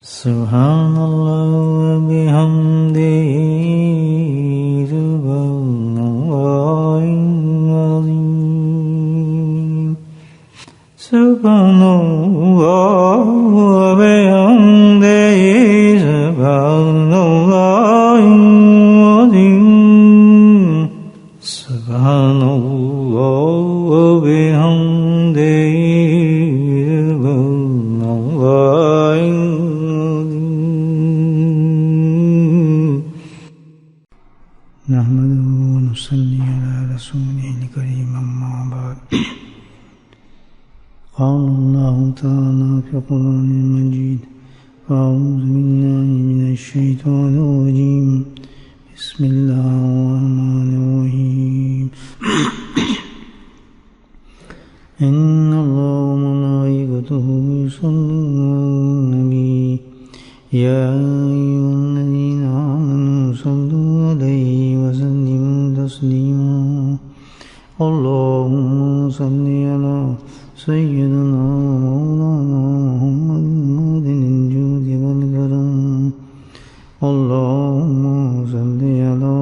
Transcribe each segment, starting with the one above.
سبحان اللہ وبحمدہ سبحان اللہ العظیم سبحان اللہ وبحمدہ سبحان اللہ العظیم سبحان اللہ وبحمدہ نحمده ونصلي على رسوله الكريم أما بعد قال الله تعالى في القرآن المجيد أعوذ بالله من الشيطان الرجيم بسم الله الرحمن الرحيم إن الله وملائكته يصلون على النبي يا أيها الذين آمنوا صلوا عليه وسلموا تسليما اللهم صل على سيدنا ومولانا محمد معدن الجود والكرم اللهم صل على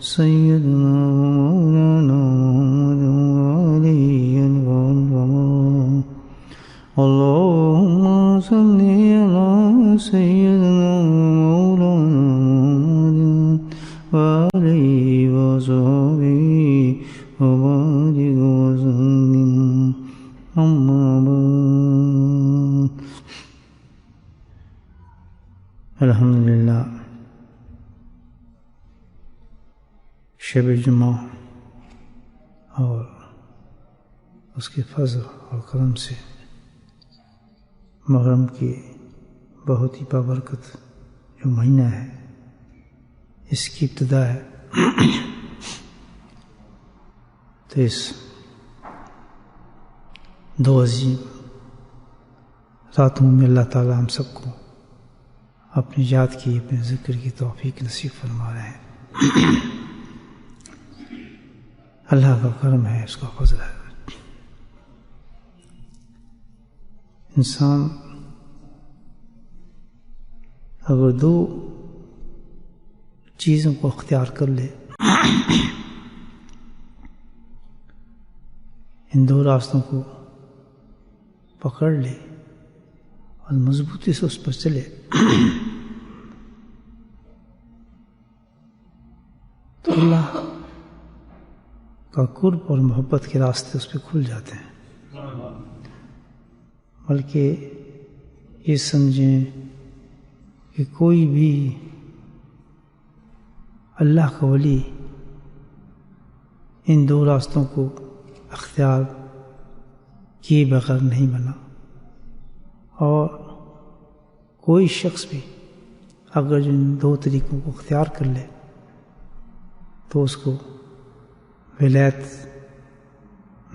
سيدنا ومولانا محمد وآله الكرام اللهم صل على سيدنا ومولانا محمد وآله وصحبه وبارك وسلم أما بعد الحمدللہ شب جمعہ اور اس کے فضل اور کرم سے محرم کی بہت ہی بابرکت جو مہینہ ہے اس کی ابتدا ہے تو اس دو عظیم راتوں میں اللہ تعالی ہم سب کو اپنی یاد کی اپنے ذکر کی توفیق نصیب فرما رہے ہیں اللہ کا کرم ہے اس کا فضل ہے انسان اگر دو چیزوں کو اختیار کر لے ان دو راستوں کو پکڑ لے اور مضبوطی سے اس پر چلے تو اللہ کا قرب اور محبت کے راستے اس پہ کھل جاتے ہیں بلکہ یہ سمجھیں کہ کوئی بھی اللہ کا ولی ان دو راستوں کو اختیار کیے بغیر نہیں بنا اور کوئی شخص بھی اگر ان دو طریقوں کو اختیار کر لے تو اس کو ولایت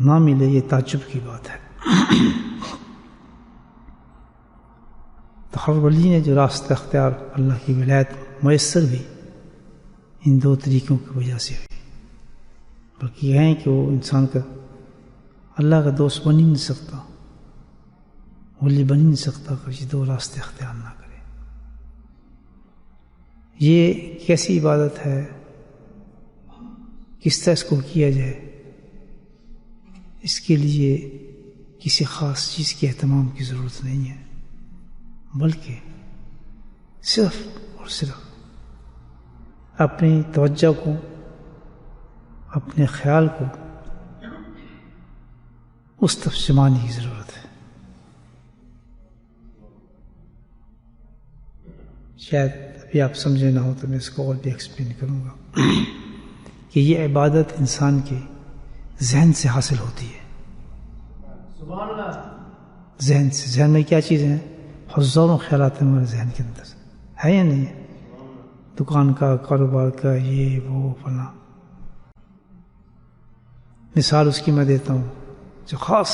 نہ ملے یہ تعجب کی بات ہے تو ہر ولی نے جو راستہ اختیار اللہ کی ولایت میسر بھی ان دو طریقوں کی وجہ سے ہوئی بلکہ یہ ہے کہ وہ انسان کا اللہ کا دوست بن ہی نہیں سکتا ولی بن ہی نہیں سکتا کہ یہ دو راستے اختیار نہ کرے یہ کیسی عبادت ہے کس طرح اس کو کیا جائے اس کے لیے کسی خاص چیز کے اہتمام کی ضرورت نہیں ہے بلکہ صرف اور صرف اپنی توجہ کو اپنے خیال کو اس طرف جمانے کی ضرورت ہے شاید ابھی آپ سمجھے نہ ہو تو میں اس کو اور بھی ایکسپلین کروں گا کہ یہ عبادت انسان کے ذہن سے حاصل ہوتی ہے سبحان اللہ ذہن سے ذہن میں کیا چیزیں ہیں ہزاروں خیالات ہیں ہمارے ذہن کے اندر ہے یا نہیں ہے دکان کا کاروبار کا یہ وہ فلاں مثال اس کی میں دیتا ہوں جو خاص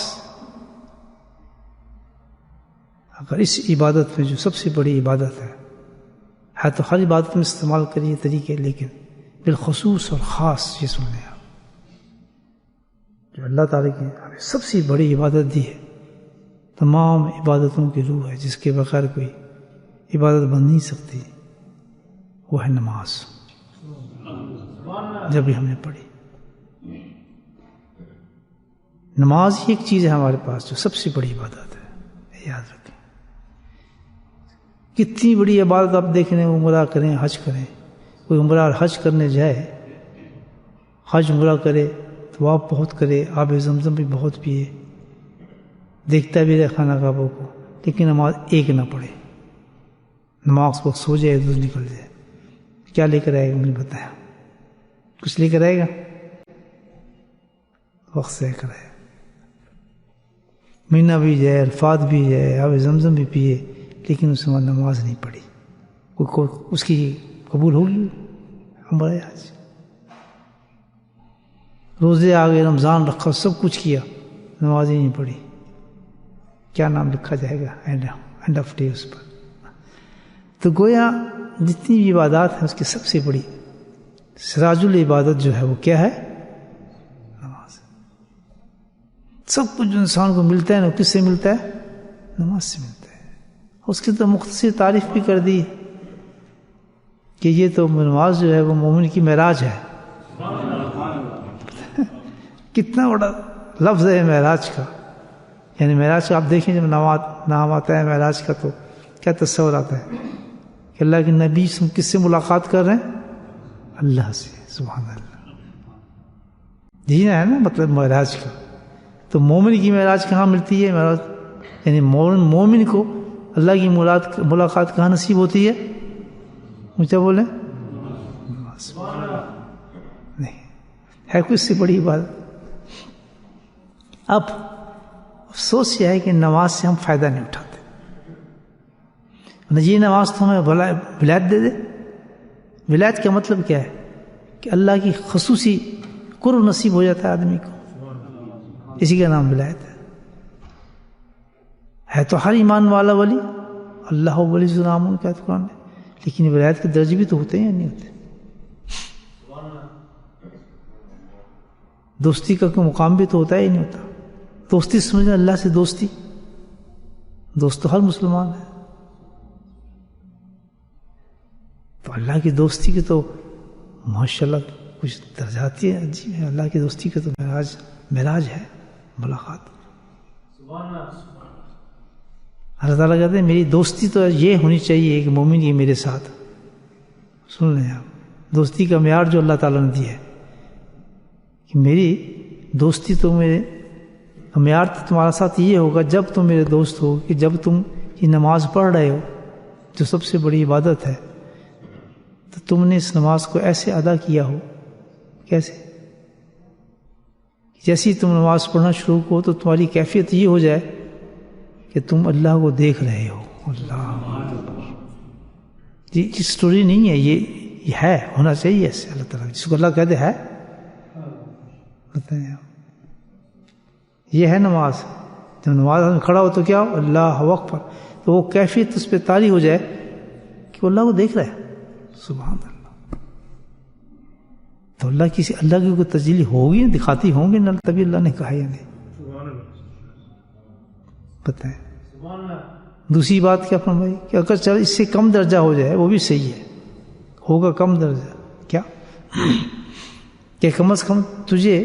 اگر اس عبادت میں جو سب سے بڑی عبادت ہے تو ہر عبادت میں استعمال کریے طریقے لیکن بالخصوص اور خاص یہ سن لیں آپ جو اللہ تعالیٰ کی ہمیں سب سے بڑی عبادت دی ہے تمام عبادتوں کی روح ہے جس کے بغیر کوئی عبادت بن نہیں سکتی، وہ ہے نماز، جب بھی ہم نے پڑھی۔ نماز ہی ایک چیز ہے ہمارے پاس جو سب سے بڑی عبادت ہے، یاد رکھیں۔ کتنی بڑی عبادت آپ دیکھ رہے ہیں، عمرہ کریں، حج کریں، کوئی عمرہ اور حج کرنے جائے، حج عمرہ کرے تو آپ بہت کرے، آب زمزم بھی بہت پیے، دیکھتا بھی رہے خانہ کعبہ کو، لیکن نماز ایک نہ پڑھے، نماز وقت سو جائے، دور نکل جائے، کیا لے کر آئے گا؟ مجھے بتایا، کچھ لے کر آئے گا؟ وقت سے کر آئے، مہینہ بھی جائے، عرفات بھی جائے، آب زمزم بھی پیے، لیکن اس میں نماز نہیں پڑھی، اس کی قبول ہوگی؟ ہمارے آج روزے آ گئے، رمضان رکھا، سب کچھ کیا، نماز ہی نہیں پڑھی، کیا نام لکھا جائے گا اینڈ آف ڈے اس پر؟ تو گویا جتنی بھی عبادات ہیں اس کی سب سے بڑی سراج العبادت جو ہے وہ کیا ہے؟ نماز۔ سب کچھ جو انسان کو ملتا ہے نا، کس سے ملتا ہے؟ نماز سے ملتا ہے۔ اس کی تو مختصر تعریف بھی کر دی کہ یہ تو نماز جو ہے وہ مومن کی معراج ہے۔ کتنا بڑا لفظ ہے معراج کا، یعنی معراج کا آپ دیکھیں، جب نام آتا ہے معراج کا تو کیا تصور آتا ہے کہ اللہ کے نبی کس سے ملاقات کر رہے ہیں؟ اللہ سے، سبحان اللہ، جی ہے نا مطلب معراج کا۔ تو مومن کی معراج کہاں ملتی ہے؟ معراج یعنی مومن کو اللہ کی ملاقات کہاں نصیب ہوتی ہے؟ مجھے بولیں نہیں ہے کوئی اس سے بڑی بات۔ اب افسوس یہ ہے کہ نماز سے ہم فائدہ نہیں اٹھاتے۔ یہ نماز تو ہمیں ولایت دے دے۔ ولایت کا مطلب کیا ہے؟ کہ اللہ کی خصوصی قرب نصیب ہو جاتا ہے آدمی کو، اسی کا نام ولایت ہے۔ تو ہر ایمان والا ولی اللہ ولی ذوالامن کا قرآن ہے، لیکن ولایت کے درجے بھی تو ہوتے ہیں یا نہیں ہوتے؟ دوستی کا کوئی مقام بھی تو ہوتا ہے یا نہیں ہوتا؟ دوستی سمجھنا اللہ سے دوستی، دوست تو ہر مسلمان ہے، تو اللہ کی دوستی کے تو ماشاءاللہ کچھ درجات ہی عجیب ہے۔ اللہ کی دوستی کا تو معراج ہے، ملاقات۔ اللہ تعالیٰ کہتے ہیں میری دوستی تو یہ ہونی چاہیے کہ مومن یہ میرے ساتھ، سن لیں آپ، دوستی کا معیار جو اللہ تعالیٰ نے دیا ہے کہ میری دوستی تو میرے معیار تو تمہارا ساتھ یہ ہوگا جب تم میرے دوست ہو، کہ جب تم یہ نماز پڑھ رہے ہو جو سب سے بڑی عبادت ہے، تو تم نے اس نماز کو ایسے ادا کیا ہو، کیسے؟ جیسی تم نماز پڑھنا شروع ہو تو تمہاری کیفیت یہ ہو جائے کہ تم اللہ کو دیکھ رہے ہو۔ اللہ جی اسٹوری نہیں ہے، یہ ہے، ہونا چاہیے ایسے اللہ تعالیٰ، جس کو اللہ کہتے ہے بتائیں آپ، یہ ہے نماز۔ جب نماز میں کھڑا ہو تو کیا ہو؟ اللہ اکبر، تو وہ کیفیت اس پہ طاری ہو جائے کہ وہ اللہ کو دیکھ رہا ہے، سبحان اللہ۔ تو اللہ کی کوئی تجلی ہوگی، دکھاتی ہوں گے نہ، تبھی اللہ نے کہا یا نہیں؟ بتائیں۔ دوسری بات کیا فرمائی کہ اگر چل اس سے کم درجہ ہو جائے وہ بھی صحیح ہے، ہوگا کم درجہ، کیا کہ کم از کم تجھے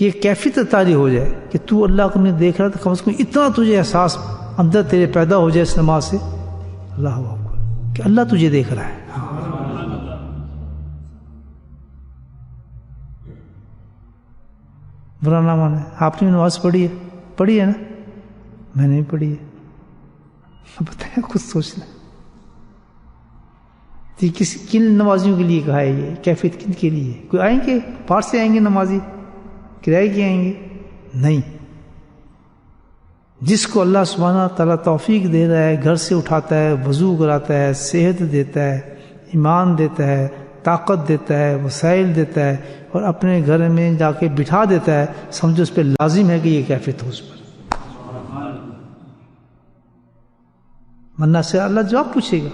یہ کیفیت طاری ہو جائے کہ تو اللہ کو نہیں دیکھ رہا، تو کم از کم اتنا تجھے احساس اندر تیرے پیدا ہو جائے اس نماز سے، اللہ اکبر، کہ اللہ تجھے دیکھ رہا ہے۔ برا نہ مانے، آپ نے نماز پڑھی ہے نا، میں نے بھی پڑھی ہے، بتائیں خود سوچ لیں کن نمازیوں کے لیے کہا ہے یہ کیفیت کن کے لیے؟ کوئی آئیں گے باہر سے آئیں گے نمازی کرائے کے آئیں گے؟ نہیں، جس کو اللہ سبحانہ تعالیٰ توفیق دے رہا ہے، گھر سے اٹھاتا ہے، وضو کراتا ہے، صحت دیتا ہے، ایمان دیتا ہے، طاقت دیتا ہے، وسائل دیتا ہے، اور اپنے گھر میں جا کے بٹھا دیتا ہے، سمجھو اس پہ لازم ہے کہ یہ کیفیت ہو اس پر، ورنہ سے اللہ جواب پوچھے گا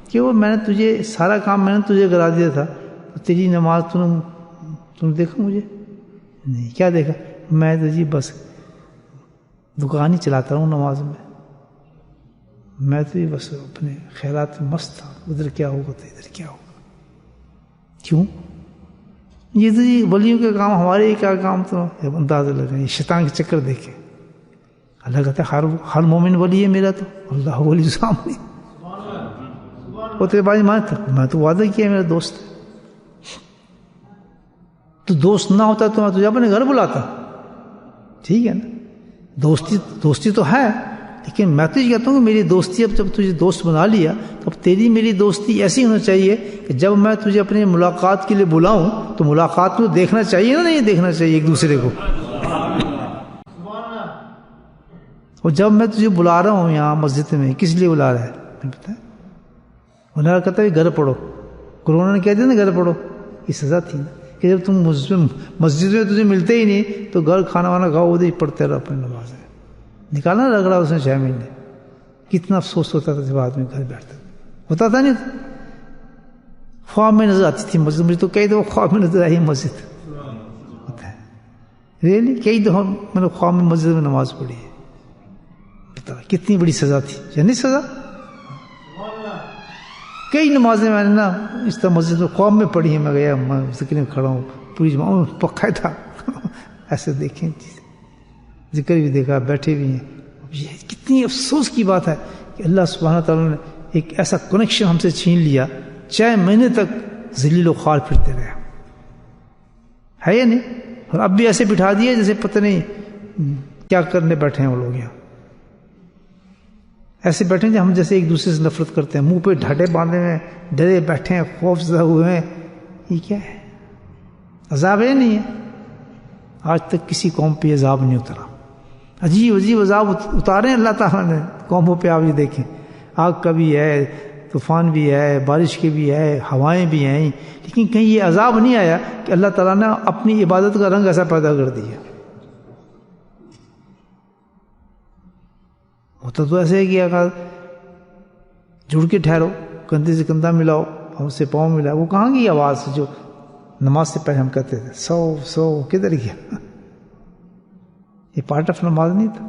کہ وہ میں نے تجھے سارا کام میں نے تجھے کرا دیا تھا، تو تیری نماز تم نے دیکھا مجھے نہیں؟ کیا دیکھا؟ میں تو جی بس دکان ہی چلاتا ہوں نماز میں، میں تو یہ بس اپنے خیالات میں مست تھا، ادھر کیا ہوگا تو ادھر کیا ہوگا. کیوں؟ یہ تو ولیوں کا کام، ہمارے کیا کام؟ تو اندازہ لگا یہ شیطان کے چکر دیکھے. اللہ کہتا ہے ہر مومن ولی ہے میرا، تو اللہ ولی سامنے وہ تیرے بارے میں تو وعدہ کیا میرا دوست ہے. تو دوست نہ ہوتا تو میں تجھے اپنے گھر بلاتا. ٹھیک ہے نا، دوستی تو ہے، لیکن میں تو یہ کہتا ہوں کہ میری دوستی اب جب تجھے دوست بنا لیا تو اب تیری میری دوستی ایسی ہونا چاہیے کہ جب میں تجھے اپنی ملاقات کے لیے بلاؤں تو ملاقات میں دیکھنا چاہیے نا، نہیں دیکھنا چاہیے ایک دوسرے کو. اور جب میں تجھے بلا رہا ہوں یہاں مسجد میں، کس لیے بلا رہا ہے؟ میں پتہ ہے انہوں نے کہتا ہے گھر پڑھو. کورونا نے کہہ دیا نا گھر پڑھو. یہ سزا تھی نا کہ جب تم مسجد میں تجھے ملتے ہی نہیں تو گھر کھانا وانا کھاؤ، ادھر ہی پڑھتے رہو اپنی نماز. نکالنا رگڑا اس نے 6 مہینے. کتنا افسوس ہوتا تھا جب آدمی گھر بیٹھتا ہوتا تھا. نہیں خواب میں نظر آتی تھی مسجد. مجھے تو کئی دفعہ خواب میں نظر آئی مسجد. ہوتا ہے ریئلی، کئی دفعہ میں نے خواب میں مسجد میں نماز پڑھی ہے. کتنی بڑی سزا تھی، یعنی سزا. کئی نمازیں میں نے نا اس طرح مسجد میں خواب میں پڑھی ہیں. میں گیا، میں ذکر میں کھڑا ہوں، پوری جماعت میں پکا تھا ایسے دیکھیں ذکر بھی دیکھا، بیٹھے بھی ہیں. یہ کتنی افسوس کی بات ہے کہ اللہ سبحانہ تعالیٰ نے ایک ایسا کنیکشن ہم سے چھین لیا. 6 مہینے تک ذلیل و خوار پھرتے رہے، ہے یا نہیں؟ اور اب بھی ایسے بٹھا دیے جیسے پتہ نہیں کیا کرنے بیٹھے ہیں وہ لوگ. یہاں ایسے بیٹھے ہیں ہم جیسے ایک دوسرے سے نفرت کرتے ہیں، منہ پہ ڈھاٹے باندھے ہوئے، ڈرے بیٹھے ہیں، خوف زدہ ہوئے ہیں. یہ کیا ہے؟ عذاب ہے نہیں ہے؟ آج تک کسی قوم پہ عذاب نہیں اترا. عجیب عجیب عذاب اتارے ہیں اللہ تعالیٰ نے قوموں پہ. آپ یہ دیکھیں، آگ کا بھی ہے، طوفان بھی ہے، بارش کے بھی ہے، ہوائیں بھی ہیں، لیکن کہیں یہ عذاب نہیں آیا کہ اللہ تعالیٰ نے اپنی عبادت کا رنگ ایسا پیدا کر دیا. ہوتا تو ایسے ہے کہ اگر جڑ کے ٹھہرو، کندھے سے کندھا ملاؤ، پاؤں سے پاؤں ملاؤ. وہ کہاں کی آواز جو نماز سے پہلے ہم کہتے تھے سو سو، کدھر گیا؟ یہ پارٹ آف نماز نہیں تھا.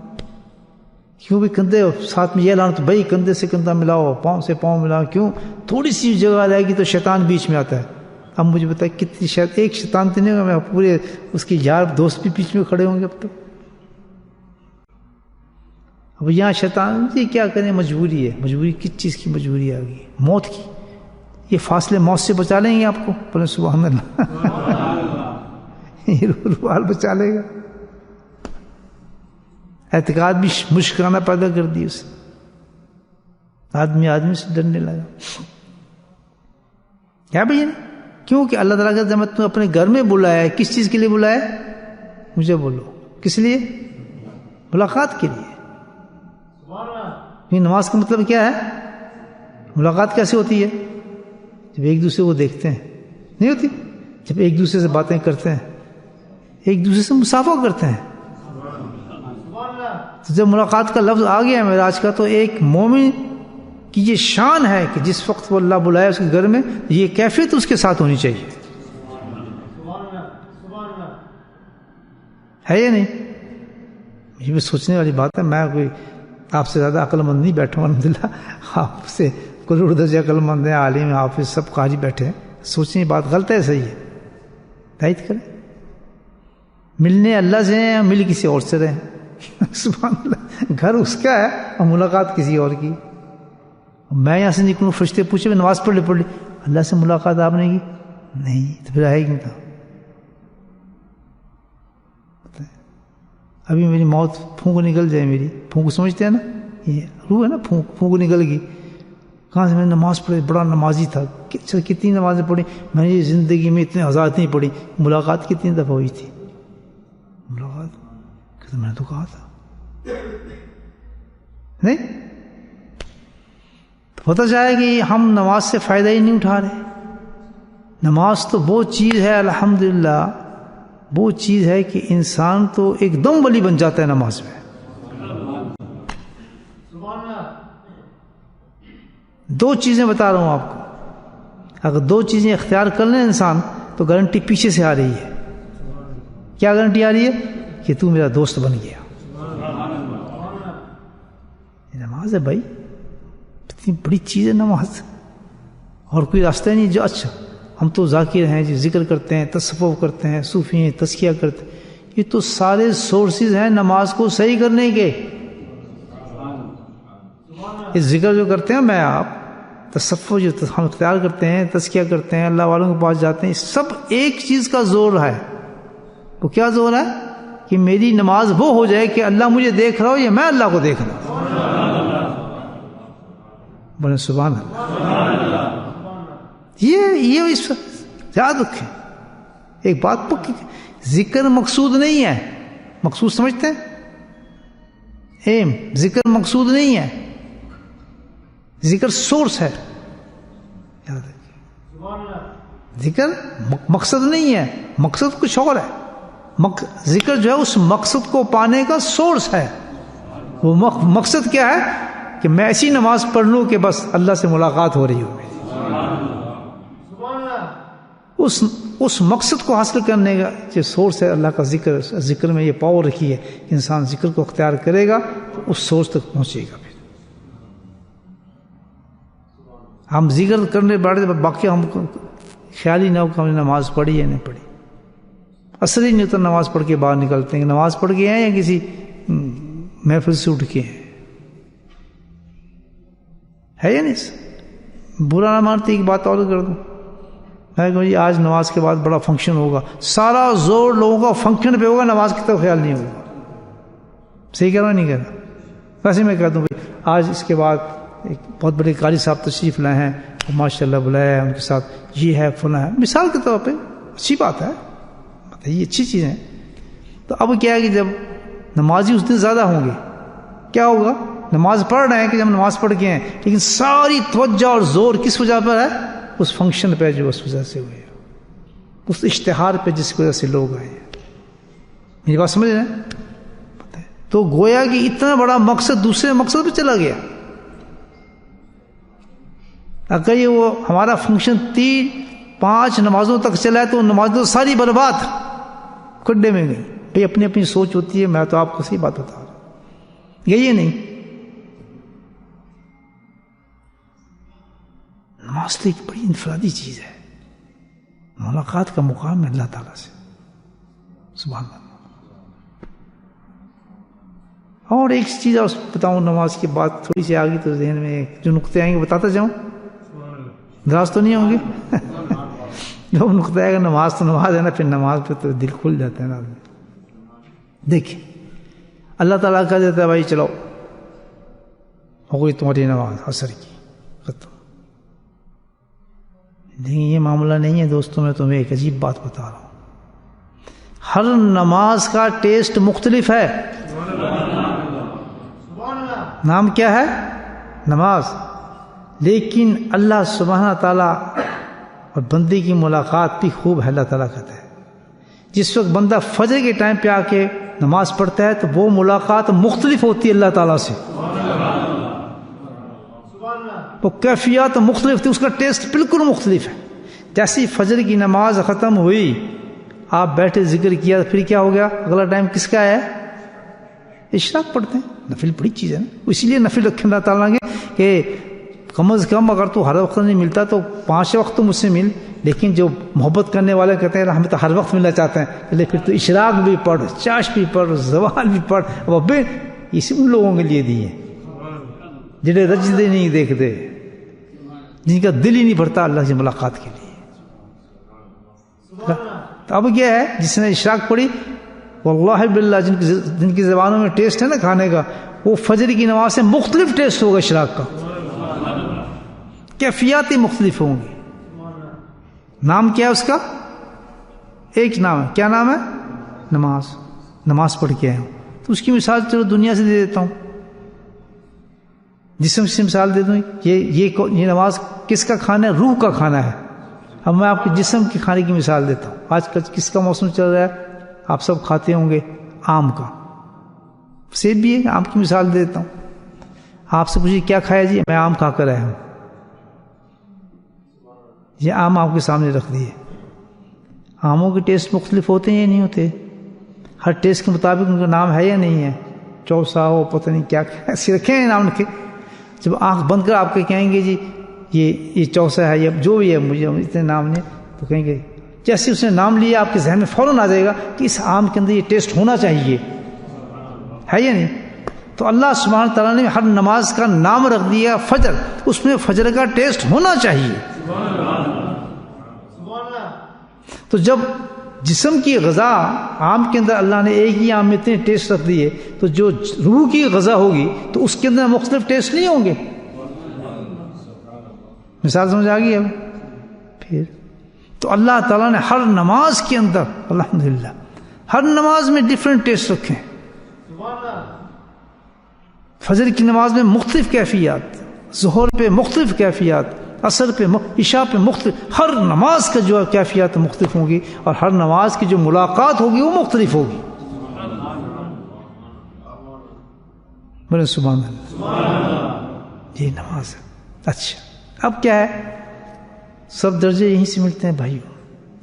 کیوں بھی کندھے ساتھ میں یہ لانا تو بھائی کندھے سے کندھا ملاؤ، پاؤں سے پاؤں ملاؤ. کیوں؟ تھوڑی سی جگہ رہے گی تو شیطان بیچ میں آتا ہے. اب مجھے بتائیں کتنی ایک شیطان تو نہیں ہوگا، میں پورے اس کے یار دوست بھی بیچ میں کھڑے ہوں گے. اب تو اب یہاں شیطان جی کیا کریں، مجبوری ہے. مجبوری کس چیز کی مجبوری آ گئی؟ موت کی. یہ فاصلے موت سے بچا لیں گے آپ کو؟ بولے سبحان اللہ. یہ روحال بچا لے گا. اعتقاد بھی مشکانہ پیدا کر دی اس. آدمی سے ڈرنے لگا. کیا بھائی؟ کیونکہ اللہ تعالیٰ کا جب تم اپنے گھر میں بلایا ہے، کس چیز کے لیے بلایا ہے؟ مجھے بولو کس لیے؟ ملاقات کے لیے. یہ نماز کا مطلب کیا ہے؟ ملاقات کیسے ہوتی ہے؟ جب ایک دوسرے کو دیکھتے ہیں. نہیں ہوتی؟ جب ایک دوسرے سے باتیں کرتے ہیں، ایک دوسرے سے مصافحہ کرتے ہیں. تو جب ملاقات کا لفظ آ گیا ہے معراج کا، تو ایک مومن کی یہ شان ہے کہ جس وقت وہ اللہ بلائے اس کے گھر میں، یہ کیفیت اس کے ساتھ ہونی چاہیے. ہے یا نہیں؟ یہ بھی سوچنے والی بات ہے. میں کوئی آپ سے زیادہ عقل مند نہیں بیٹھا ہوں الحمدللہ. آپ سے کروڑ درجہ عقل مند ہیں، عالم، حافظ، سب قاری بیٹھے ہیں. سوچنے کی بات غلط ہے، صحیح ہے؟ تائید کریں. ملنے اللہ سے ہیں، مل کسی اور سے رہیں. سبحان اللہ. گھر اس کا ہے اور ملاقات کسی اور کی. میں یہاں سے نکلوں، فرشتے پوچھے نماز پڑھ لی، اللہ سے ملاقات آپ نے کی نہیں، تو پھر آئے گی. ابھی میری موت پھونک نکل جائے، میری پھونک سمجھتے ہیں نا، یہ روح ہے نا، پھونک نکل گئی. کہاں سے میں نے نماز پڑھی، بڑا نمازی تھا، کتنی نمازیں پڑھی میں نے زندگی میں، اتنے ہزار نہیں پڑھی. ملاقات کتنی دفعہ ہوئی تھی؟ ملاقات میں نے تو کہا تھا نہیں. پتہ چلا کہ ہم نماز سے فائدہ ہی نہیں اٹھا رہے. نماز تو وہ چیز ہے الحمدللہ، وہ چیز ہے کہ انسان تو ایک دم ولی بن جاتا ہے نماز میں. دو چیزیں بتا رہا ہوں آپ کو. اگر دو چیزیں اختیار کر لیں انسان تو گارنٹی پیچھے سے آ رہی ہے. کیا گارنٹی آ رہی ہے؟ کہ تو میرا دوست بن گیا. یہ نماز ہے بھائی. اتنی بڑی چیز ہے نماز، اور کوئی راستہ نہیں جو اچھا ہم تو ذاکر ہیں جی، ذکر کرتے ہیں، تصوف کرتے ہیں، صوفی ہیں، تزکیہ کرتے ہیں، یہ تو سارے سورسز ہیں نماز کو صحیح کرنے کے. یہ ذکر جو کرتے ہیں میں آپ، تصوف جو ہم اختیار کرتے ہیں، تزکیہ کرتے ہیں، اللہ والوں کے پاس جاتے ہیں، سب ایک چیز کا زور ہے. وہ کیا زور ہے؟ کہ میری نماز وہ ہو جائے کہ اللہ مجھے دیکھ رہا ہو یا میں اللہ کو دیکھ رہا ہوں. بولے سبحان اللہ. یہ اس یاد رکھیں ایک بات پکی، ذکر مقصود نہیں ہے. مقصود سمجھتے ہیں؟ ایم ذکر مقصود نہیں ہے، ذکر سورس ہے. یاد رکھیں ذکر مقصد نہیں ہے، مقصد کچھ اور ہے. ذکر جو ہے اس مقصد کو پانے کا سورس ہے. وہ مقصد کیا ہے؟ کہ میں ایسی نماز پڑھ لوں کہ بس اللہ سے ملاقات ہو رہی ہو میری. اس مقصد کو حاصل کرنے کا جو سورس ہے اللہ کا ذکر. ذکر میں یہ پاور رکھی ہے کہ انسان ذکر کو اختیار کرے گا تو اس سورس تک پہنچے گا. پھر ہم ذکر کرنے بڑے باقی ہم خیال ہی نہ ہو کہ ہم نے نماز پڑھی یا نہیں پڑھی. اثر ہی نہیں ہوتا نماز پڑھ کے باہر نکلتے ہیں کہ نماز پڑھ کے ہیں یا کسی محفل سے اٹھ کے ہیں. ہے یا نہیں؟ برا نہ مانتے ایک بات اور کر دوں، میں کہوں جی آج نماز کے بعد بڑا فنکشن ہوگا، سارا زور لوگوں کا فنکشن پہ ہوگا، نماز کی طرف خیال نہیں ہوگا. صحیح کہہ رہا نہیں کہہ رہا؟ ویسے میں کہہ دوں بھائی آج اس کے بعد ایک بہت بڑے قاری صاحب تشریف لائے ہیں، ماشاء اللہ بلایا ہے، ان کے ساتھ یہ ہے فلاں ہے، مثال کے طور پہ اچھی بات ہے، یہ اچھی چیز ہے. تو اب کیا ہے کہ جب نمازی اس دن زیادہ ہوں گے کیا ہوگا؟ نماز پڑھ رہے ہیں کہ جب نماز پڑھ کے ہیں لیکن ساری توجہ اور زور کس وجہ پر ہے؟ اس فنکشن پہ جو اس وجہ سے ہوئے، اس اشتہار پہ جس کی وجہ سے لوگ آئے ہیں. میری بات سمجھ رہے ہیں؟ تو گویا کہ اتنا بڑا مقصد دوسرے مقصد پہ چلا گیا. اگر یہ وہ ہمارا فنکشن 3-5 نمازوں تک چلا ہے تو نماز تو ساری برباد کھڈے میں گئی. بھائی اپنی اپنی سوچ ہوتی ہے، میں تو آپ کو صحیح بات بتا رہا ہوں. یہی نہیں، نماز تو ایک بڑی انفرادی چیز ہے، ملاقات کا مقام ہے اللہ تعالیٰ سے. سبحان اللہ. اور ایک چیز اور بتاؤں نماز کی بات تھوڑی سی آگئی تو ذہن میں جو نقطے آئیں گے بتاتا جاؤں، دراز تو نہیں ہوں گے. جو نقطہ آئے گا نماز تو نماز ہے نا، پھر نماز پہ تو دل کھل جاتا ہے نا. دیکھیں اللہ تعالیٰ کہہ دیتا ہے بھائی چلو ہو گئی تمہاری نماز عصر کی ختم. لیکن یہ معاملہ نہیں ہے دوستوں، میں تمہیں ایک عجیب بات بتا رہا ہوں. ہر نماز کا ٹیسٹ مختلف ہے. نام کیا ہے؟ نماز. لیکن اللہ سبحانہ تعالیٰ اور بندے کی ملاقات بھی خوب ہے. اللہ تعالیٰ کہتا ہے جس وقت بندہ فجر کے ٹائم پہ آ کے نماز پڑھتا ہے تو وہ ملاقات مختلف ہوتی ہے اللہ تعالیٰ سے. وہ کیفیات مختلف تھی، اس کا ٹیسٹ بالکل مختلف ہے. جیسی فجر کی نماز ختم ہوئی، آپ بیٹھے ذکر کیا، پھر کیا ہو گیا؟ اگلا ٹائم کس کا ہے؟ اشراق پڑھتے ہیں. نفل بڑی چیز ہے نا، اسی لیے نفل رکھے اللہ تعالیٰ کے کہ کم از کم اگر تو ہر وقت نہیں ملتا تو 5 وقت تو مجھ سے مل. لیکن جو محبت کرنے والے کہتے ہیں ہمیں تو ہر وقت ملنا چاہتے ہیں، لیکن پھر تو اشراق بھی پڑھ، چاش بھی پڑھ، زوال بھی پڑھ. اب یہ ان لوگوں کے لیے دی ہے جنہیں رجدے نہیں دیکھتے، جن کا دل ہی نہیں بھرتا اللہ سے ملاقات کے لیے. تو اب کیا ہے؟ جس نے اشراق پڑھی واللہ باللہ جن کی زبانوں میں ٹیسٹ ہے نا کھانے کا، وہ فجر کی نماز سے مختلف ٹیسٹ ہوگا. اشراق کا کیفیات ہی مختلف ہوں گی. نام کیا ہے اس کا؟ ایک نام ہے. کیا نام ہے؟ نماز. نماز پڑھ کے آیا ہوں. تو اس کی مثال چلو دنیا سے دے دیتا ہوں، جسم سے مثال دے دوں. یہ نماز کس کا کھانا ہے؟ روح کا کھانا ہے. اب میں آپ کے جسم کے کھانے کی مثال دیتا ہوں. آج کل کس کا موسم چل رہا ہے؟ آپ سب کھاتے ہوں گے آم کا. سیب بھی ہے، آم کی مثال دے دیتا ہوں. آپ سے پوچھیے کیا کھایا جی؟ میں آم کھا کر آیا ہوں. یہ آم آپ کے سامنے رکھ دیے. آموں کے ٹیسٹ مختلف ہوتے ہیں یا نہیں ہوتے؟ ہر ٹیسٹ کے مطابق ان کا نام ہے یا نہیں ہے؟ چوسا ہو پتہ نہیں کیا ایسے رکھے ہیں نام رکھے. جب آنکھ بند کر آپ کے کہیں گے جی یہ چوسا ہے یا جو بھی ہے مجھے اتنے نام نہیں، تو کہیں گے جیسے اس نے نام لیا آپ کے ذہن میں فوراً آ جائے گا کہ اس آم کے اندر یہ ٹیسٹ ہونا چاہیے، ہے یا نہیں؟ تو اللہ سبحانہ تعالیٰ نے ہر نماز کا نام رکھ دیا فجر، اس میں فجر کا ٹیسٹ ہونا چاہیے۔ تو جب جسم کی غذا آم کے اندر اللہ نے ایک ہی آم میں اتنے ٹیسٹ رکھ دیے، تو جو روح کی غذا ہوگی تو اس کے اندر مختلف ٹیسٹ نہیں ہوں گے۔ مثال سمجھ آ گئی اب؟ پھر تو اللہ تعالیٰ نے ہر نماز کے اندر الحمدللہ ہر نماز میں ڈفرینٹ ٹیسٹ رکھے ہیں۔ فجر کی نماز میں مختلف کیفیات، ظہر پہ مختلف کیفیات، عصر پہ عشاء پہ مختلف، ہر نماز کا جو کیفیات مختلف ہوں گی، اور ہر نماز کی جو ملاقات ہوگی وہ مختلف ہوگی۔ بولے سبحان اللہ، یہ نماز ہے۔ اچھا اب کیا ہے، سب درجے یہیں سے ملتے ہیں بھائیوں،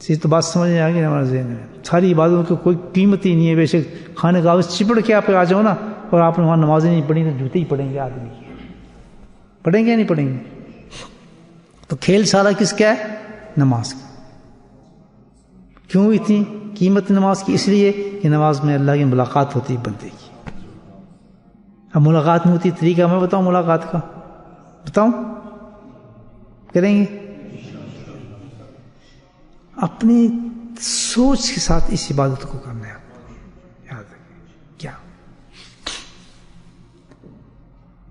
یہ تو بات سمجھ میں آ گئی ہمارے ذہن میں۔ ساری عبادتوں کی کوئی قیمت ہی نہیں ہے، بے شک خانے کاغذ چپڑ کے آپ آ جاؤ نا اور آپ نے وہاں نمازیں نہیں پڑھی تو جوتے ہی پڑھیں گے آدمی، پڑھیں گے یا نہیں پڑھیں گے؟ تو کھیل سارا کس کا ہے؟ نماز کا۔ کیوں اتنی قیمت نماز کی؟ اس لیے کہ نماز میں اللہ کی ملاقات ہوتی ہے بندے کی۔ اب ملاقات نہیں ہوتی، طریقہ میں بتاؤں ملاقات کا؟ بتاؤں؟ کریں گے؟ اپنی سوچ کے ساتھ اس عبادت کو کرنا ہے، یاد رکھیں۔ کیا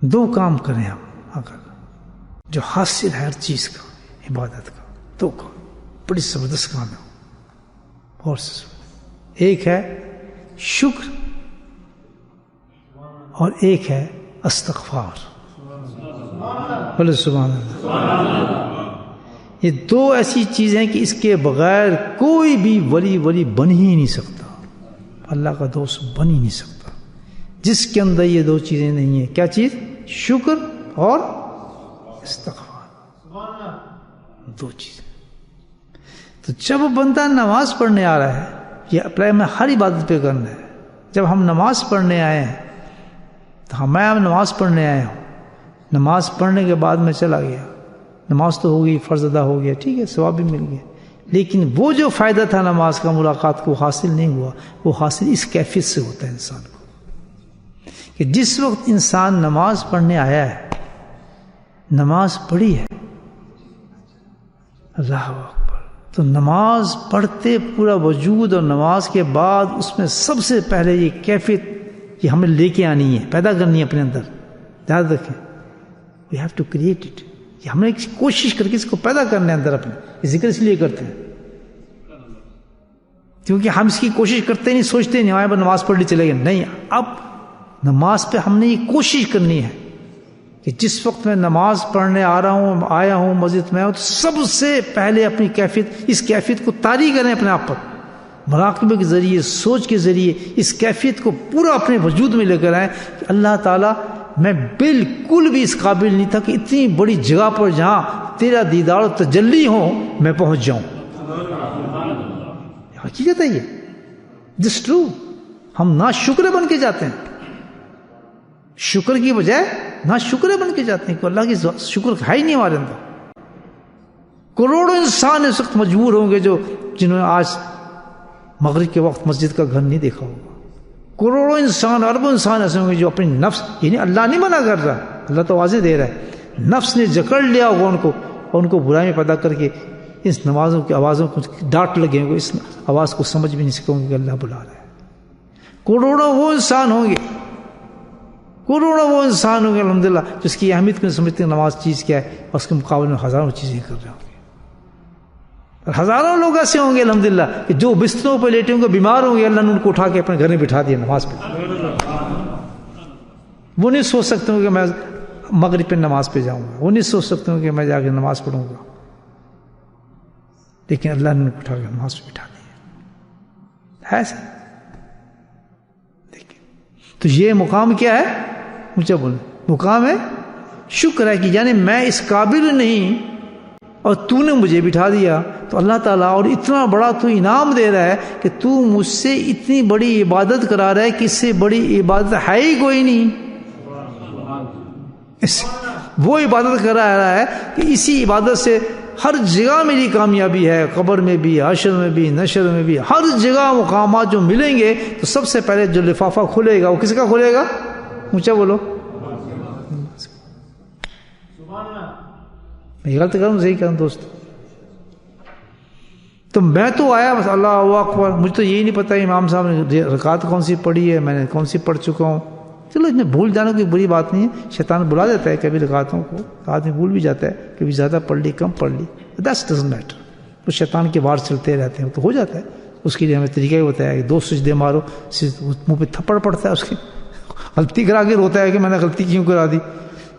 دو کام کریں ہم اگر جو حاصل ہے ہر چیز کا، عبادت کا، دو کام بڑی زبردست کام ہے، اور ایک ہے شکر اور ایک ہے استغفار۔ بولے سبحان اللہ۔ یہ دو ایسی چیزیں ہیں کہ اس کے بغیر کوئی بھی ولی بن ہی نہیں سکتا، اللہ کا دوست بن ہی نہیں سکتا جس کے اندر یہ دو چیزیں نہیں ہیں۔ کیا چیز؟ شکر اور استغفار، دو چیزیں۔ تو جب بندہ نماز پڑھنے آ رہا ہے، یہ اپلائی میں ہر عبادت پہ کرنا ہے۔ جب ہم نماز پڑھنے آئے ہیں تو میں اب نماز پڑھنے آیا ہوں، نماز پڑھنے کے بعد میں چلا گیا، نماز تو ہو گئی، فرض ادا ہو گیا، ٹھیک ہے، ثواب بھی مل گیا، لیکن وہ جو فائدہ تھا نماز کا، ملاقات کو حاصل نہیں ہوا۔ وہ حاصل اس کیفیت سے ہوتا ہے انسان کو کہ جس وقت انسان نماز پڑھنے آیا ہے، نماز پڑھی ہے، اللہ اکبر، تو نماز پڑھتے پورا وجود اور نماز کے بعد اس میں سب سے پہلے یہ کیفیت یہ ہمیں لے کے آنی ہے، پیدا کرنی ہے اپنے اندر۔ یاد رکھیں، we have to create it, یہ ہم نے کوشش کر کے اس کو پیدا کرنے اندر اپنے۔ یہ ذکر اس لیے کرتے ہیں کیونکہ ہم اس کی کوشش کرتے نہیں، سوچتے نہیں ہمارے پر نماز پڑھ لی چلے گئے، نہیں، اب نماز پہ ہم نے یہ کوشش کرنی ہے کہ جس وقت میں نماز پڑھنے آیا ہوں مسجد میں، تو سب سے پہلے اپنی کیفیت، اس کیفیت کو طاری کریں اپنے آپ پر، مراقبے کے ذریعے، سوچ کے ذریعے اس کیفیت کو پورا اپنے وجود میں لے کر آئیں کہ اللہ تعالیٰ میں بالکل بھی اس قابل نہیں تھا کہ اتنی بڑی جگہ پر جہاں تیرا دیدار و تجلی ہو میں پہنچ جاؤں۔ حقیقت ہے یہ، دس ٹرو۔ ہم ناشکر بن کے جاتے ہیں، شکر کی بجائے ناشکر بن کے جاتے ہیں کہ اللہ کی شکر ہے ہی نہیں ہمارے اندر۔ کروڑوں انسان اس وقت مجبور ہوں گے جنہوں نے آج مغرب کے وقت مسجد کا گھر نہیں دیکھا ہوگا۔ کروڑوں انسان، اربوں انسان ایسے ہوں گے جو اپنی نفس، یعنی اللہ نہیں منع کر رہا، اللہ تو واضح دے رہا ہے، نفس نے جکڑ لیا ہوگا ان کو اور ان کو برائی میں پیدا کر کے اس نمازوں کی آوازوں کو ڈانٹ لگے ہوں گے، اس آواز کو سمجھ بھی نہیں سکیں گے کہ اللہ بلا رہا ہے۔ کروڑوں وہ انسان ہوں گے، کروڑوں وہ انسان ہوں گے الحمدللہ جس کی اہمیت کو سمجھتے ہیں نماز چیز کیا ہے، اور اس کے مقابلے میں ہزاروں چیزیں کر رہے ہوں گے۔ اور ہزاروں لوگ ایسے ہوں گے الحمدللہ کہ جو بستروں پہ لیٹے ہوں گے، بیمار ہوں گے، اللہ نے ان کو اٹھا کے اپنے گھر میں بٹھا دیا نماز پہ۔ وہ نہیں سوچ سکتے ہوں کہ میں مغرب پہ نماز پہ جاؤں گا، وہ نہیں سوچ سکتے ہوں کہ میں جا کے نماز پڑھوں گا، لیکن اللہ نے ان کو اٹھا کے نماز پہ بٹھا دیا۔ ایسا دیکھیں، تو یہ مقام کیا ہے؟ مجھے بولیں، مقام ہے شکر ہے کہ یعنی میں اس قابل نہیں اور تو نے مجھے بٹھا دیا، تو اللہ تعالیٰ اور اتنا بڑا تو انعام دے رہا ہے کہ تو مجھ سے اتنی بڑی عبادت کرا رہا ہے کہ اس سے بڑی عبادت ہے ہی کوئی نہیں۔ وہ عبادت کر رہا ہے کہ اسی عبادت سے ہر جگہ میری کامیابی ہے، قبر میں بھی، حشر میں بھی، نشر میں بھی، ہر جگہ مقامات جو ملیں گے تو سب سے پہلے جو لفافہ کھلے گا وہ کس کا کھلے گا؟ اونچا بولو. میں غلط کروں صحیح کروں دوست؟ تو میں تو آیا بس اللہ اکبر، مجھے تو یہی نہیں پتا امام صاحب نے رکعت کون سی پڑھی ہے، میں نے کون سی پڑھ چکا ہوں. چلو اس میں بھول جانا کوئی بری بات نہیں ہے، شیطان بلا دیتا ہے کبھی رکعتوں کو، آدمی بھول بھی جاتا ہے، کبھی زیادہ پڑھ لی کم پڑھ لی، دیٹس ڈزنٹ میٹر. وہ شیطان کے وار چلتے رہتے ہیں تو ہو جاتا ہے. اس کے لیے ہمیں طریقہ ہی بتایا کہ 2 سجدے مارو، منہ پہ تھپڑ پڑتا ہے، اس کی غلطی کرا کے روتا ہے کہ میں نے غلطی کیوں کرا دی،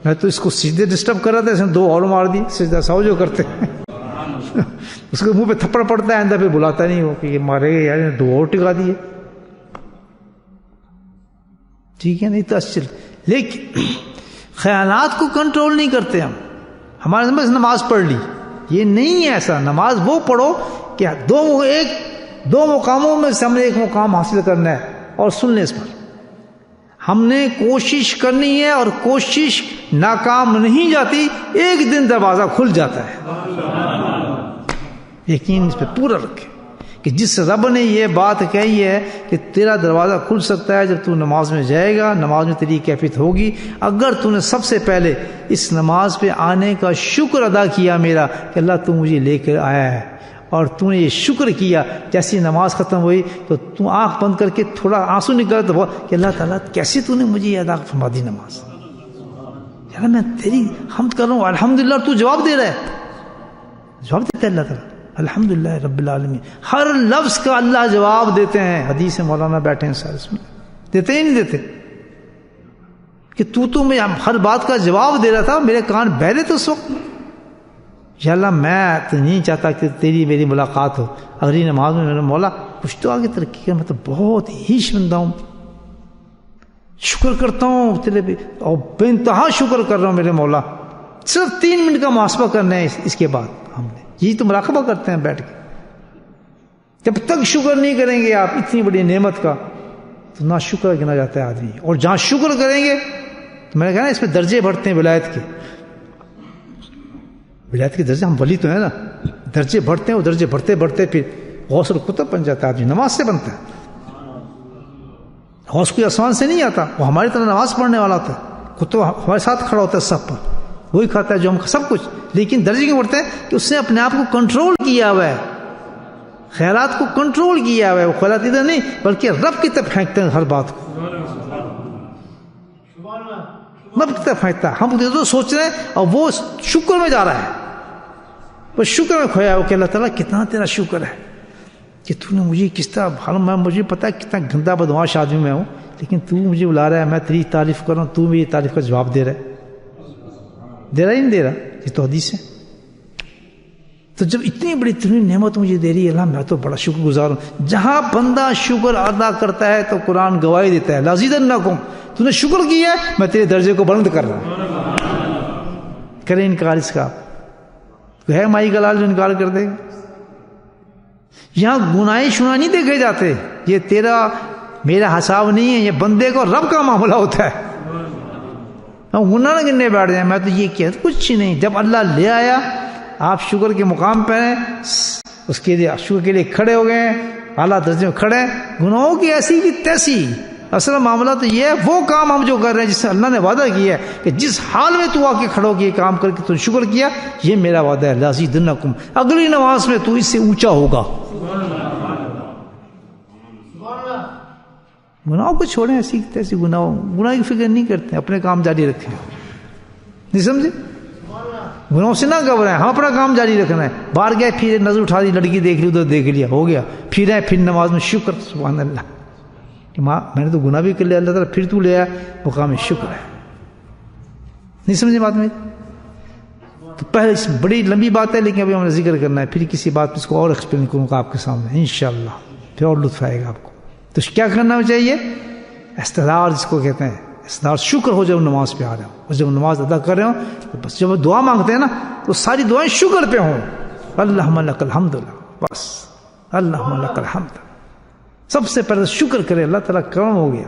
میں تو اس کو سجدے ڈسٹرب کر رہا تھا، اس نے 2 اور مار دی. سجدہ سو جو کرتے ہیں اس کے منہ پہ تھپڑ پڑتا ہے، آئندہ پھر بلاتا نہیں ہو کہ یہ مارے گا یار، 2 اور ٹکا دیے. ٹھیک ہے نہیں تو اچھل. لیکن خیالات کو کنٹرول نہیں کرتے ہم. ہمارے بس نماز پڑھ لی، یہ نہیں ہے ایسا. نماز وہ پڑھو کہ 2 مقاموں میں سے ہم نے ایک مقام حاصل کرنا ہے. اور سن لیں اس پر، ہم نے کوشش کرنی ہے اور کوشش ناکام نہیں جاتی، ایک دن دروازہ کھل جاتا ہے. یقین اس پہ پورا رکھے کہ جس رب نے یہ بات کہی ہے کہ تیرا دروازہ کھل سکتا ہے جب تو نماز میں جائے گا، نماز میں تیری کیفیت ہوگی. اگر تو نے سب سے پہلے اس نماز پہ آنے کا شکر ادا کیا میرا کہ اللہ تو مجھے لے کر آیا ہے، اور تو نے یہ شکر کیا، جیسی نماز ختم ہوئی تو تو آنکھ بند کر کے تھوڑا آنسو نکلا تو کہ اللہ تعالیٰ کیسے تو نے مجھے یہ ادا فرما دی نماز، یار میں تیری حمد کر رہا ہوں الحمدللہ. تو جواب دے رہا ہے، جواب دیتا ہے اللہ تعالیٰ الحمدللہ رب العالمین. ہر لفظ کا اللہ جواب دیتے ہیں. حدیث مولانا بیٹھے ہیں سارے، اس میں دیتے ہی نہیں دیتے کہ تو میں ہر بات کا جواب دے رہا تھا، میرے کان بہرے تھے اس وقت. یا اللہ میں تو نہیں چاہتا کہ تیری میری ملاقات ہو. اگلی نماز میں میرا مولا کچھ تو آگے ترقی کر، میں تو بہت ہی شرمندہ ہوں، شکر کرتا ہوں تیرے پہ اور بے انتہا شکر کر رہا ہوں میرے مولا. صرف 3 منٹ کا محاسبہ کرنا ہے اس کے بعد. ہم نے یہی تو مراقبہ کرتے ہیں بیٹھ کے. جب تک شکر نہیں کریں گے آپ اتنی بڑی نعمت کا تو نہ شکر گنا جاتا ہے آدمی. اور جہاں شکر کریں گے تو میں نے کہا نا اس میں درجے بڑھتے ہیں ولایت کے. ولایت کے درجے، ہم ولی تو ہیں نا، درجے بڑھتے ہیں. وہ درجے بڑھتے بڑھتے پھر غوث القطب بن جاتا ہے آدمی. نماز سے بنتا ہے. غوث کوئی آسمان سے نہیں آتا، وہ ہماری طرح نماز پڑھنے والا تھا. کتب ہمارے ساتھ کھڑا ہوتا ہے سب پر، وہی کھاتا ہے جو ہم سب کچھ. لیکن درجے کیوں بڑھتے ہیں کہ اس نے اپنے آپ کو کنٹرول کیا ہوا ہے، خیالات کو کنٹرول کیا ہوا ہے. وہ خیالات ادھر نہیں بلکہ رب کی طرف پھینکتے ہیں ہر بات کو، رب کی طرف پھینکتا ہے. ہم تو سوچ رہے ہیں اور وہ شکر میں جا رہا ہے، وہ شکر میں کھویا ہو کہ اللہ تعالیٰ کتنا تیرا شکر ہے کہ تو نے مجھے کس طرح، مجھے پتا ہے کتنا گندا بدمعاش آدمی میں ہوں، لیکن تو مجھے بلا رہا ہے، میں تیری تعریف کر رہا ہوں، تو میری تعریف کا جواب دے رہا ہے. دے رہا ہی نہیں دے رہا؟ یہ تو حدیث ہے. تو جب اتنی بڑی اتنی نعمت مجھے دے رہی ہے اللہ، میں تو بڑا شکر گزار ہوں. جہاں بندہ شکر ادا کرتا ہے تو قرآن گواہی دیتا ہے لازیدنکم، تو نے شکر کیا ہے میں تیرے درجے کو بلند کر رہا ہوں. کرے انکار اس کا تو ہے مائی گلال جو انکار کر دے گا. یہاں گناہ شنا نہیں دیکھے جاتے، یہ تیرا میرا حساب نہیں ہے، یہ بندے کو رب کا معاملہ ہوتا ہے. ہم گناہ نہ گننے بیٹھ جائیں، میں تو یہ کیا کچھ ہی نہیں. جب اللہ لے آیا آپ شکر کے مقام پہ ہیں، اس کے لیے شکر کے لیے کھڑے ہو گئے، اعلیٰ درجے میں کھڑے. گناہوں کی ایسی کی تیسی. اصل معاملہ تو یہ ہے وہ کام ہم جو کر رہے ہیں جس سے اللہ نے وعدہ کیا ہے کہ جس حال میں تو آ کے کھڑو کہ یہ کام کر کے تو شکر کیا، یہ میرا وعدہ ہے لازیدنکم، اگلی نماز میں تو اس سے اونچا ہوگا. گناہوں کو چھوڑیں، ایسی تیسی گناہ کی فکر نہیں کرتے، اپنے کام جاری رکھیں. نہیں سمجھے؟ گناہوں سے نہ گھبرائیں، ہم اپنا کام جاری رکھنا ہے. باہر گئے پھر نظر اٹھا دی، لڑکی دیکھ لی، ادھر دیکھ لیا، ہو گیا. پھر آئے پھر نماز میں شکر، سبحان اللہ کہ ماں میں نے تو گناہ بھی کر لیا، اللہ تعالیٰ پھر تو لے آیا، مقام شکر ہے. نہیں سمجھے بات میں؟ تو پہلے اس بڑی لمبی بات ہے لیکن ابھی ہم نے ذکر کرنا ہے، پھر کسی بات پہ اس کو اور ایکسپلین کروں گا آپ کے سامنے انشاءاللہ، پھر اور لطف آئے گا آپ کو. تو کیا کرنا چاہیے؟ استدار جس کو کہتے ہیں، استدار شکر ہو جب نماز پہ آ رہے ہوں، اور جب نماز ادا کر رہے ہوں تو بس جب دعا مانگتے ہیں نا تو ساری دعائیں شکر پہ ہوں. اللہم لک الحمد، بس اللہم لک الحمد. سب سے پہلے شکر کرے، اللہ تعالیٰ کرم ہو گیا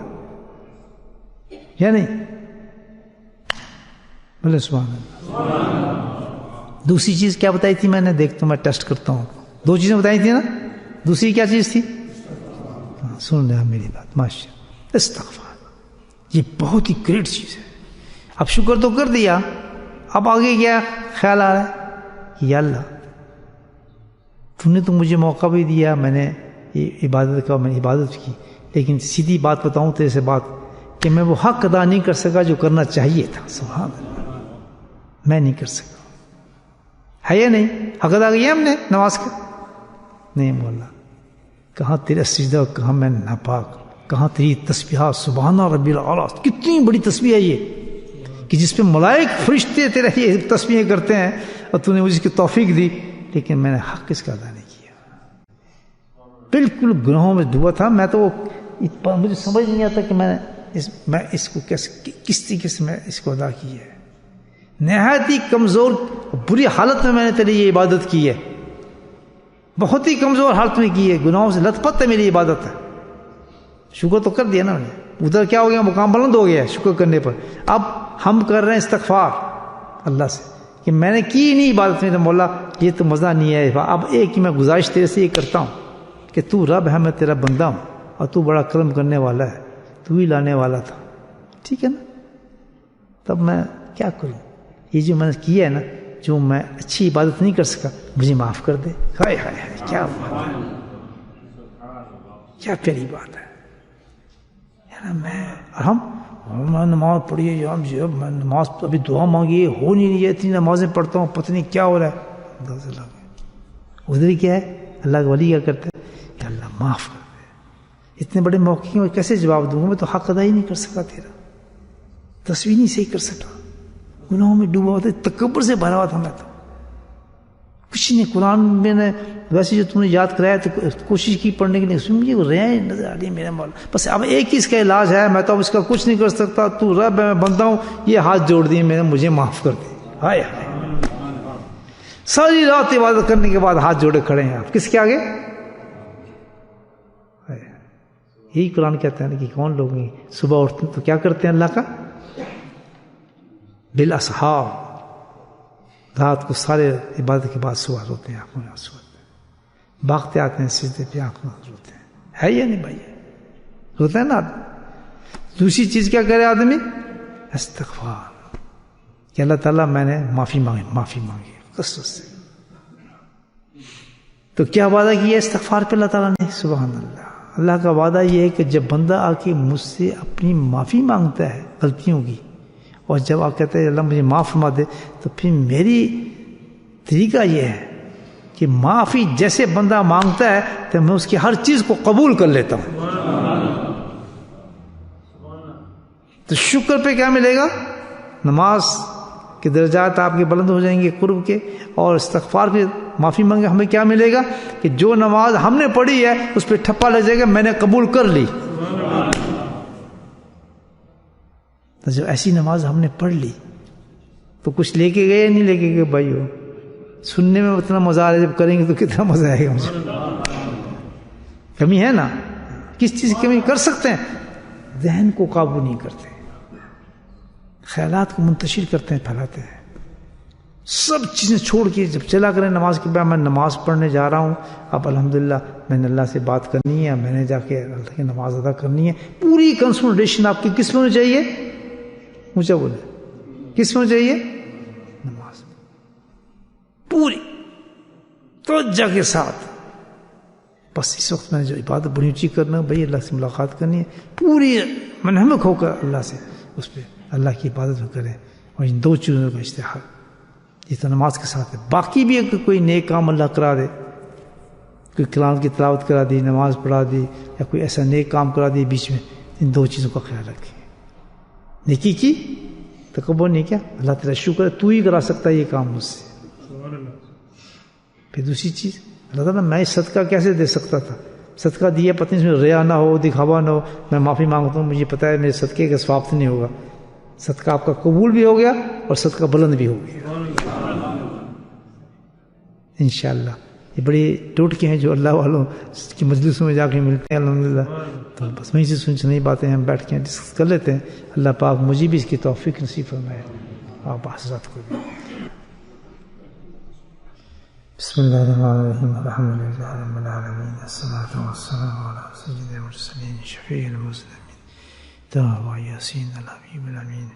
یا نہیں؟ بولے سبحان اللہ. دوسری چیز کیا بتائی تھی میں نے؟ دیکھتا ہوں میں ٹیسٹ کرتا ہوں. 2 چیزیں بتائی تھی نا. دوسری کیا چیز تھی؟ سن رہے میری بات. ماشاء اللہ. استغفار یہ بہت ہی گریٹ چیز ہے. اب شکر تو کر دیا, اب آگے کیا خیال آ رہا ہے؟ یا اللہ تو نے تو مجھے موقع بھی دیا, میں نے عبادت کا, میں نے عبادت کی, لیکن سیدھی بات بتاؤں تیرے سے بات کہ میں وہ حق ادا نہیں کر سکا جو کرنا چاہیے تھا. سبحان اللہ, میں نہیں کر سکا. ہے یا نہیں؟ حق ادا کیا ہم نے نماز کا؟ نہیں مولا. کہاں تیرا سجدہ, کہاں میں ناپاک, کہاں تیری تسبیحات. سبحان ربی الاعلیٰ, کتنی بڑی تسبیح ہے یہ کہ جس پہ ملائک فرشتے تیرے یہ تسبیحیں کرتے ہیں, اور تو نے مجھے اس کی توفیق دی, لیکن میں نے حق اس کا ادا نہیں کیا. بالکل گناہوں میں ڈوبا تھا میں تو. مجھے سمجھ نہیں آتا کہ میں اس کو کس طریقے سے میں اس کو ادا کی ہے. نہایت ہی کمزور بری حالت میں نے تیری یہ عبادت کی ہے, بہت ہی کمزور حالت میں کی ہے, گناہوں سے لت پت ہے میری عبادت ہے. شکر تو کر دیا نا میں نے. ادھر کیا ہو گیا؟ مقام بلند ہو گیا شکر کرنے پر. اب ہم کر رہے ہیں استغفار اللہ سے کہ میں نے کی نہیں عبادت میں, تو مولا یہ تو مزہ نہیں ہے. اب ایک ہی میں گزارش تیرے سے یہ کرتا ہوں کہ تو رب ہے, میں تیرا بندہ ہوں, اور تو بڑا کرم کرنے والا ہے, تو ہی لانے والا تھا. ٹھیک ہے نا؟ تب میں کیا کروں؟ یہ جو میں نے کیا ہے نا, جو میں اچھی عبادت نہیں کر سکا, مجھے معاف کر دے. ہائے ہائے ہائے, کیا بات ہے, کیا پیاری بات ہے. میں نماز پڑھی ہے, میں نماز ابھی دعا مانگی ہے, ہو نہیں رہی ہے, اتنی نمازیں پڑھتا ہوں, پتہ نہیں کیا ہو رہا ہے. ادھر ہی کیا ہے, اللہ کے ولی کیا کرتے ہیں کہ اللہ معاف کر دے. اتنے بڑے موقع کی میں کیسے جواب دوں گا؟ میں تو حق ادا ہی نہیں کر سکا, تیرا تصویر نہیں صحیح کر سکا, گناہوں میں ڈوبا ہوا تھا, تکبر سے بھرا ہوا تھا میں تو. کچھ نہیں. قرآن میں نے ویسے جو تم نے یاد کرایا تو کوشش کی پڑھنے کے لیے, اس میں مجھے رہیں نظر آ رہی ہے میرے مولا. بس اب ایک ہی اس کا علاج ہے, میں تو اب اس کا کچھ نہیں کر سکتا, تو رب ہے, میں بندہ ہوں, یہ ہاتھ جوڑ دیے میں نے, مجھے معاف کر دے. ہائے ہائے, ساری رات عبادت کرنے کے بعد ہاتھ جوڑے کھڑے ہیں آپ کس کے آگے؟ یہی قرآن کہتا ہے نا کہ کون لوگ ہیں صبح اٹھتے ہیں تو کیا کرتے ہیں اللہ کا بالاسحار, رات کو سارے عبادت کے بعد سوال ہوتے ہیں, آنکھوں میں آنسو ہوتے ہیں, بھاگتے آتے ہیں سجدے پہ, آنکھوں میں روتے ہیں. ہے یا نہیں بھائی؟ روتا ہے نا. دوسری چیز کیا کرے آدمی؟ استغفار, کہ اللہ تعالیٰ میں نے معافی مانگی قصص سے. تو کیا وعدہ کیا ہے استغفار پہ اللہ تعالیٰ نے؟ سبحان اللہ. اللہ کا وعدہ یہ ہے کہ جب بندہ آ کے مجھ سے اپنی معافی مانگتا ہے غلطیوں کی, اور جب آپ کہتے ہیں اللہ مجھے معاف فرما دے, تو پھر میری طریقہ یہ ہے کہ معافی جیسے بندہ مانگتا ہے تو میں اس کی ہر چیز کو قبول کر لیتا ہوں. تو شکر پہ کیا ملے گا؟ نماز کے درجات آپ کے بلند ہو جائیں گے قرب کے, اور استغفار پہ معافی مانگے ہمیں کیا ملے گا کہ جو نماز ہم نے پڑھی ہے اس پہ ٹھپا لگ جائے گا میں نے قبول کر لی. تو جب ایسی نماز ہم نے پڑھ لی تو کچھ لے کے گئے نہیں لے کے گئے بھائیو؟ سننے میں اتنا مزہ آ رہا ہے, جب کریں گے تو کتنا مزہ آئے گا مجھے. کمی ہے نا, کس چیز کی کمی کر سکتے ہیں؟ ذہن کو قابو نہیں کرتے, خیالات کو منتشر کرتے ہیں, پھیلاتے ہیں. سب چیزیں چھوڑ کے جب چلا کریں نماز کے بعد, میں نماز پڑھنے جا رہا ہوں, اب الحمدللہ میں نے اللہ سے بات کرنی ہے, میں نے جا کے اللہ کی نماز ادا کرنی ہے, پوری کنسنٹریشن آپ کی کس میں ہونی چاہیے؟ مجھے بولے کس میں چاہیے؟ نماز پوری توجہ کے ساتھ. بس اس وقت میں نے جو عبادت بڑی اونچی کرنا بھائی, اللہ سے ملاقات کرنی ہے, پوری منہمک ہو کر اللہ سے اس پہ اللہ کی عبادت میں کریں, اور ان 2 چیزوں کا اشتہار یہ تو نماز کے ساتھ ہے. باقی بھی اگر کوئی نیک کام اللہ کرا دے, کوئی کلام کی تلاوت کرا دی, نماز پڑھا دی, یا کوئی ایسا نیک کام کرا دی بیچ میں, ان 2 چیزوں کا خیال رکھیں. نیکی کی تکبر نہیں, کیا اللہ تعالیٰ شکر ہے تو ہی کرا سکتا ہے یہ کام مجھ سے. پھر دوسری چیز, اللہ تعالیٰ میں صدقہ کیسے دے سکتا تھا, صدقہ دیا پتہ نہیں اس میں ریا نہ ہو, دکھاوا نہ ہو, میں معافی مانگتا ہوں, مجھے پتہ ہے میرے صدقے کا ثواب نہیں ہوگا. صدقہ آپ کا قبول بھی ہو گیا اور صدقہ بلند بھی ہو گیا انشاءاللہ. یہ بڑے ٹوٹکے ہیں جو اللہ والوں کی مجلسوں میں جا کے ملتے ہیں الحمدللہ. تو بس وہیں سے نئی باتیں ہم بیٹھ کے ڈسکس کر لیتے ہیں. اللہ پاک مجھے بھی اس کی توفیق نصیب فرمائے. آپ حضرات کو بھی. بسم اللہ الرحمن الرحیم الحمد للہ رب العالمین الصلاۃ والسلام علی سید المرسلین شفیع المذنبین طه یاسین الحبیب الامین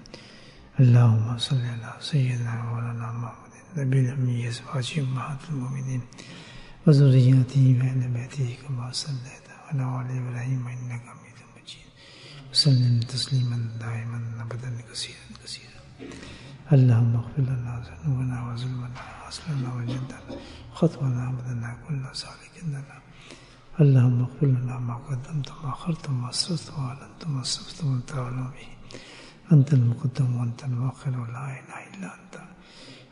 اللهم صل علی سیدنا مولانا محمد نبی الامی ازواجہ امہات المؤمنین وذریته وآل بیتہ کما صلیت علی آل ابراہیم انک حمید مجید وسلم تسلیما دائما ابدا کثیرا کثیرا. اللهم اغفر لنا ذنوبنا وظلمنا وأسرنا وجدنا خطونا بدنا كل سالك لنا. اللهم اغفر لنا ما قدمت وما أخرت وما أسررت وأعلنت وما أسرفت وأنت أعلم به. أنت المقدم وأنت المؤخر ولا إله إلا أنت.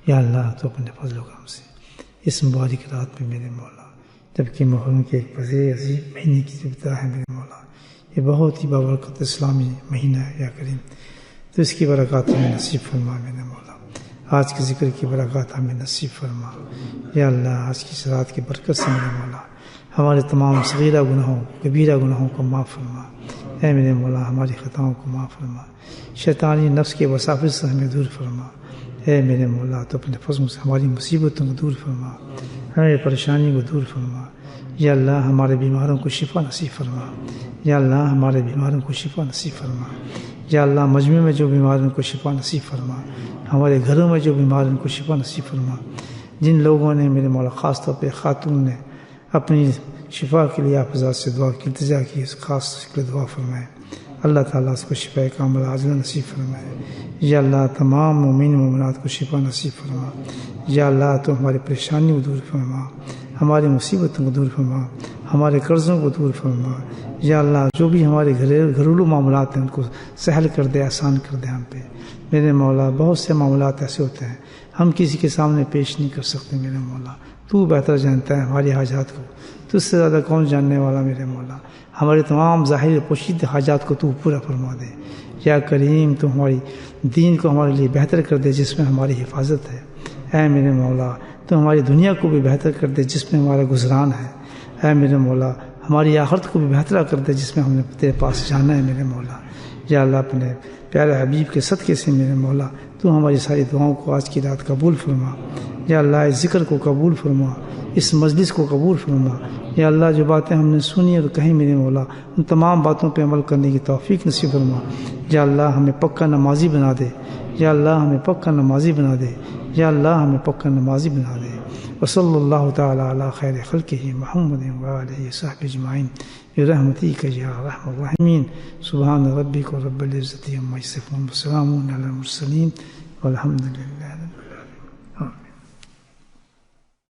یا اللہ تو اپنے فضل و کرم سے اس مبارک رات میں میرے مولا، جبکہ محرم کے ایک بڑے عظیم مہینے کی ابتدا ہے میرے مولا، یہ بہت ہی بابرکت اسلامی مہینہ ہے یا کریم، تو اس کی برکات ہمیں نصیب فرما میرے مولا. آج کے ذکر کی برکات ہمیں نصیب فرما یا اللہ. آج کی رات کی برکت سے میرے مولا ہمارے تمام صغیرہ گناہوں کبیرہ گناہوں کو معاف فرما. اے میرے مولا ہماری خطاؤں کو معاف فرما، شیطانی نفس کے وساوس سے ہمیں دور فرما. اے میرے مولا تو اپنے فضل سے ہماری مصیبتوں کو دور فرما، ہماری پریشانی کو دور فرما یا اللہ. ہمارے بیماروں کو شفا نصیب فرما یا اللہ. ہمارے بیماروں کو شفا نصیب فرما یا اللہ. مجمع میں جو بیماروں کو شفا نصیب فرما، ہمارے گھروں میں جو بیماروں کو شفا نصیب فرما. جن لوگوں نے میرے مولا خاص طور پہ خاتون نے اپنی شفا کے لیے آپ حضرات سے دعا کی التجا کی، اس خاص کے لیے دعا فرمائے. اللہ تعالیٰ اس کو شفا کاملہ عاجلہ نصیب فرمائے یا اللہ. تمام مومن مومنات کو شفا نصیب فرما یا اللہ. تو ہماری پریشانی کو دور فرما، ہماری مصیبتوں کو دور فرما، ہمارے قرضوں کو دور فرما یا اللہ. جو بھی ہمارے گھریلو معاملات ہیں ان کو سہل کر دے، آسان کر دے ہم پہ میرے مولا. بہت سے معاملات ایسے ہوتے ہیں ہم کسی کے سامنے پیش نہیں کر سکتے میرے مولا. تو بہتر جانتا ہے ہماری حاجات کو، تجھ سے زیادہ کون جاننے والا میرے مولا. ہمارے تمام ظاہر پوشیدہ حاجات کو تو پورا فرما دے یا کریم. تو ہماری دین کو ہمارے لیے بہتر کر دے جس میں ہماری حفاظت ہے. اے میرے مولا تو ہماری دنیا کو بھی بہتر کر دے جس میں ہمارا گزران ہے. اے میرے مولا ہماری آخرت کو بھی بہتر کر دے جس میں ہم نے تیرے پاس جانا ہے میرے مولا یا اللہ. اپنے پیارے حبیب کے صدقے سے میرے مولا تو ہماری ساری دعاؤں کو آج کی رات قبول فرما یا اللہ. اس ذکر کو قبول فرما، اس مجلس کو قبول فرما یا اللہ. جو باتیں ہم نے سنی اور کہیں میرے مولا ان تمام باتوں پہ عمل کرنے کی توفیق نصیب فرما یا اللہ. ہمیں پکا نمازی بنا دے یا اللہ. ہمیں پکا نمازی بنا دے یا اللہ. ہمیں پکا نمازی بنا دے. وصلی اللہ تعالی علی خیر خلقہ محمد وآلہ وصحبہ اجمعین برحمتک یا ارحم الراحمین. سبحان ربک رب العزۃ عما یصفون وسلام علی المرسلین والحمد للہ.